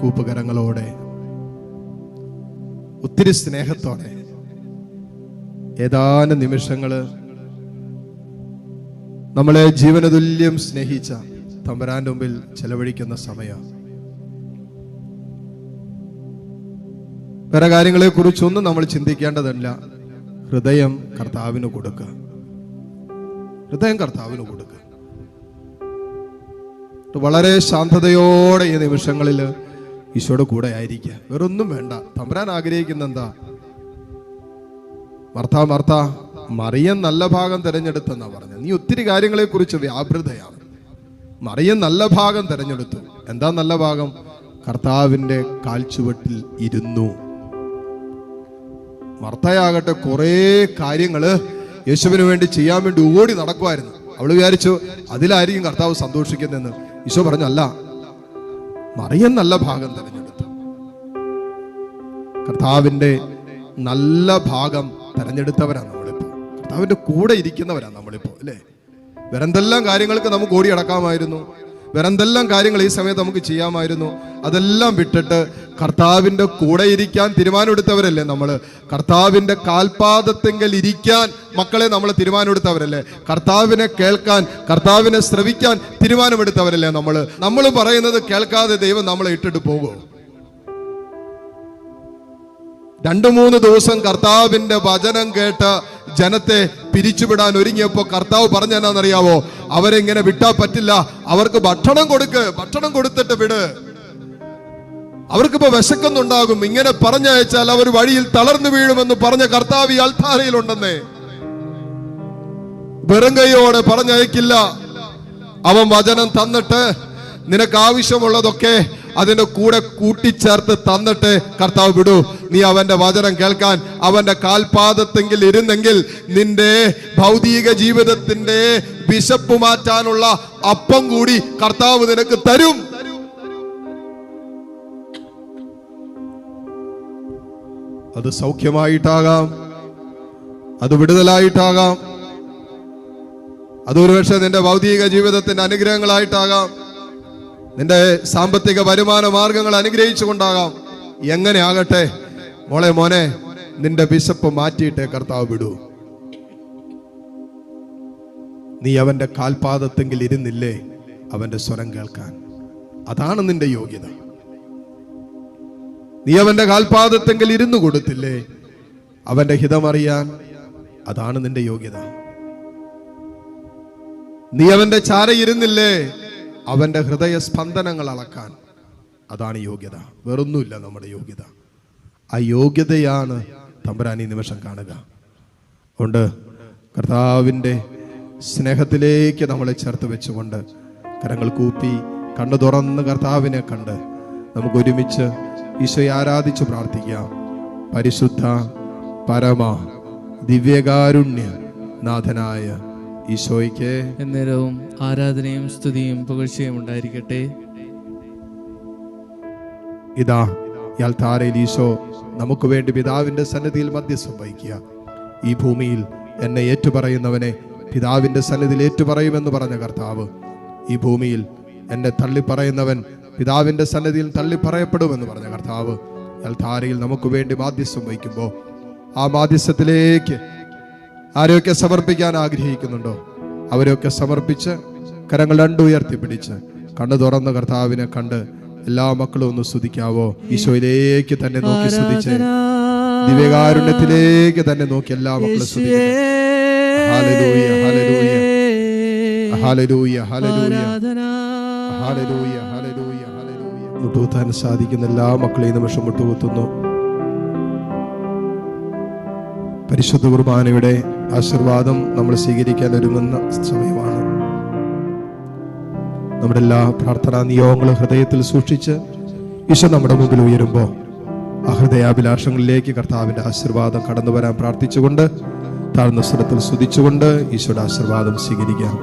കൂപ്പുകരങ്ങളോടെ ഒത്തിരി സ്നേഹത്തോടെ ഏതാനും നിമിഷങ്ങള് നമ്മളെ ജീവനതുല്യം സ്നേഹിച്ച തമ്പുരാന്റെ മുമ്പിൽ ചെലവഴിക്കുന്ന സമയം. വേറെ കാര്യങ്ങളെ കുറിച്ചൊന്നും നമ്മൾ ചിന്തിക്കേണ്ടതല്ല. ഹൃദയം കർത്താവിന് കൊടുക്കുക. ഹൃദയം കർത്താവിന് കൊടുക്കുക. വളരെ ശാന്തതയോടെ ഈ നിമിഷങ്ങളിൽ ഈശോയുടെ കൂടെ ആയിരിക്കുക. വേറൊന്നും വേണ്ട. തമ്പുരാൻ ആഗ്രഹിക്കുന്ന എന്താ? മർത്ത മറിയം നല്ല ഭാഗം തിരഞ്ഞെടുത്തെന്നാ പറഞ്ഞത്. നീ ഒത്തിരി കാര്യങ്ങളെ കുറിച്ച് വ്യാപൃതയാണ്. മറിയം നല്ല ഭാഗം തിരഞ്ഞെടുത്തു. എന്താ നല്ല ഭാഗം? കർത്താവിന്റെ കാൽച്ചുവട്ടിൽ ഇരുന്നു. മർത്തയാകട്ടെ കുറെ കാര്യങ്ങള് യേശുവിന് വേണ്ടി ചെയ്യാൻ വേണ്ടി ഓടി നടക്കുമായിരുന്നു. അവള് വിചാരിച്ചു അതിലായിരിക്കും കർത്താവ് സന്തോഷിക്കുന്നെന്ന്. ഈശോ പറഞ്ഞു അല്ല, മറിയം നല്ല ഭാഗം തിരഞ്ഞെടുത്തു. കർത്താവിന്റെ നല്ല ഭാഗം തിരഞ്ഞെടുത്തവരാണ് നമ്മളിപ്പോ. കർത്താവിന്റെ കൂടെ ഇരിക്കുന്നവരാണ് നമ്മളിപ്പോ, അല്ലേ? വേറെന്തെല്ലാം കാര്യങ്ങൾക്ക് നമുക്ക് ഓടി അടക്കാമായിരുന്നു. വേറെന്തെല്ലാം കാര്യങ്ങൾ ഈ സമയത്ത് നമുക്ക് ചെയ്യാമായിരുന്നു. അതെല്ലാം വിട്ടിട്ട് കർത്താവിന്റെ കൂടെ ഇരിക്കാൻ തീരുമാനമെടുത്തവരല്ലേ നമ്മള്. കർത്താവിന്റെ കാൽപാദത്തെങ്കിൽ ഇരിക്കാൻ മക്കളെ നമ്മൾ തീരുമാനമെടുത്തവരല്ലേ. കർത്താവിനെ കേൾക്കാൻ, കർത്താവിനെ ശ്രവിക്കാൻ തീരുമാനമെടുത്തവരല്ലേ നമ്മള്. നമ്മൾ പറയുന്നത് കേൾക്കാതെ ദൈവം നമ്മളെ ഇട്ടിട്ട് പോകുമോ? 2-3 ദിവസം കർത്താവിന്റെ വചനം കേട്ട് ജനത്തെ പിരിച്ചുവിടാൻ ഒരുങ്ങിയപ്പോ കർത്താവ് പറഞ്ഞെന്നാന്നറിയാവോ? അവരെങ്ങനെ വിട്ടാ പറ്റില്ല. അവർക്ക് ഭക്ഷണം കൊടുത്തിട്ട് വിട്. അവർക്കിപ്പോ വിശക്കുന്നുണ്ടാകും. ഇങ്ങനെ പറഞ്ഞയച്ചാൽ അവർ വഴിയിൽ തളർന്നു വീഴുമെന്ന് പറഞ്ഞ കർത്താവ് ഈ അൾത്താരയിലുണ്ടെന്നേ. വെറും കൈയോടെ പറഞ്ഞയക്കില്ല. അവൻ വചനം തന്നിട്ട് നിനക്ക് ആവശ്യമുള്ളതൊക്കെ അതിന്റെ കൂടെ കൂട്ടിച്ചേർത്ത് തന്നിട്ട് കർത്താവ് വിടൂ. നീ അവന്റെ വചനം കേൾക്കാൻ അവന്റെ കാൽപാദത്തെങ്കിൽ ഇരുന്നെങ്കിൽ നിന്റെ ഭൗതിക ജീവിതത്തിന്റെ വിശപ്പ് മാറ്റാനുള്ള അപ്പം കൂടി കർത്താവ് നിനക്ക് തരും. അത് സൗഖ്യമായിട്ടാകാം, അത് വിടുതലായിട്ടാകാം, അതൊരു പക്ഷേ നിന്റെ ഭൗതിക ജീവിതത്തിന്റെ അനുഗ്രഹങ്ങളായിട്ടാകാം, നിന്റെ സാമ്പത്തിക വരുമാന മാർഗങ്ങൾ അനുഗ്രഹിച്ചുകൊണ്ടാകാം. എങ്ങനെ ആകട്ടെ മോനെ, നിന്റെ വിശപ്പ് മാറ്റിയിട്ടേ കർത്താവ് വിടൂ. നീ അവന്റെ കാൽപാദത്തെങ്കിൽ ഇരുന്നില്ലേ അവന്റെ സ്വരം കേൾക്കാൻ? അതാണ് നിന്റെ യോഗ്യത. നീ അവന്റെ കാൽപാദത്തെങ്കിൽ ഇരുന്നു കൊടുത്തില്ലേ അവന്റെ ഹിതമറിയാൻ? അതാണ് നിന്റെ യോഗ്യത. നീ അവന്റെ ചാരയിരുന്നില്ലേ അവന്റെ ഹൃദയ സ്പന്ദനങ്ങൾ അളക്കാൻ? അതാണ് യോഗ്യത. വേറൊന്നുമില്ല നമ്മുടെ യോഗ്യത. ആ യോഗ്യതയാണ് തമ്പുരാൻ ഈ നിമിഷം കാണുക. അതുകൊണ്ട് കർത്താവിന്റെ സ്നേഹത്തിലേക്ക് നമ്മളെ ചേർത്ത് വെച്ചുകൊണ്ട് കരങ്ങൾ കൂപ്പി കണ്ണു തുറന്ന് കർത്താവിനെ കണ്ട് നമുക്ക് ഒരുമിച്ച് ഈശോയെ ആരാധിച്ച് പ്രാർത്ഥിക്കാം. പരിശുദ്ധ പരമ ദിവ്യകാരുണ്യ നാഥനായ ഈശോയ്ക്ക് എന്നേരവും ആരാധനയും സ്തുതിയും പുകഴ്ചയും ഉണ്ടായിരിക്കട്ടെ. ഇതാ യാൽത്താരയിൽ ഈശോ നമുക്ക് വേണ്ടി പിതാവിന്റെ സന്നിധിയിൽ മധ്യസ്ഥം വഹിക്കുക. ഈ ഭൂമിയിൽ എന്നെ ഏറ്റുപറയുന്നവനെ പിതാവിന്റെ സന്നിധിയിൽ ഏറ്റുപറയുമെന്ന് പറഞ്ഞ കർത്താവ്, ഈ ഭൂമിയിൽ എന്നെ തള്ളിപ്പറയുന്നവൻ പിതാവിന്റെ സന്നിധിയിൽ തള്ളിപ്പറയപ്പെടുമെന്ന് പറഞ്ഞ കർത്താവ് യാൽത്താരയിൽ നമുക്ക് വേണ്ടി മാധ്യസ്ഥം വഹിക്കുമ്പോൾ ആ മാധ്യസ്ഥത്തിലേക്ക് ആരെയൊക്കെ സമർപ്പിക്കാൻ ആഗ്രഹിക്കുന്നുണ്ടോ അവരെയൊക്കെ സമർപ്പിച്ച് കരങ്ങൾ രണ്ടും ഉയർത്തിപ്പിടിച്ച് കണ്ണു തുറന്ന് കർത്താവിനെ കണ്ട് എല്ലാ മക്കളും ഒന്ന് സ്തുതിക്കാവോ? ഈശോയിലേക്ക് തന്നെ നോക്കി സ്തുതിച്ച് ദിവ്യകാരുണ്യത്തിലേക്ക് തന്നെ നോക്കി എല്ലാ മക്കളും സ്തുതിക്കട്ടെ. Hallelujah, hallelujah, hallelujah, hallelujah, hallelujah, hallelujah, hallelujah. മുട്ടുകുത്താൻ സാധിക്കുന്ന എല്ലാ മക്കളെയും നിമിഷം മുട്ടുകുത്തുന്നു. പരിശുദ്ധ കുർബാനയുടെ ആശീർവാദം നമ്മൾ സ്വീകരിക്കാൻ ഒരുങ്ങുന്ന സമയമാണ്. നമ്മുടെ എല്ലാ പ്രാർത്ഥനാ നിയോഗങ്ങളും ഹൃദയത്തിൽ സൂക്ഷിച്ച് ഈശോ നമ്മുടെ മുമ്പിൽ ഉയരുമ്പോൾ ആ ഹൃദയാഭിലാഷങ്ങളിലേക്ക് കർത്താവിന്റെ ആശീർവാദം കടന്നു വരാൻ പ്രാർത്ഥിച്ചുകൊണ്ട് താഴ്ന്ന സ്വരത്തിൽ സ്തുതിച്ചുകൊണ്ട് ഈശോയുടെ ആശീർവാദം സ്വീകരിക്കാം.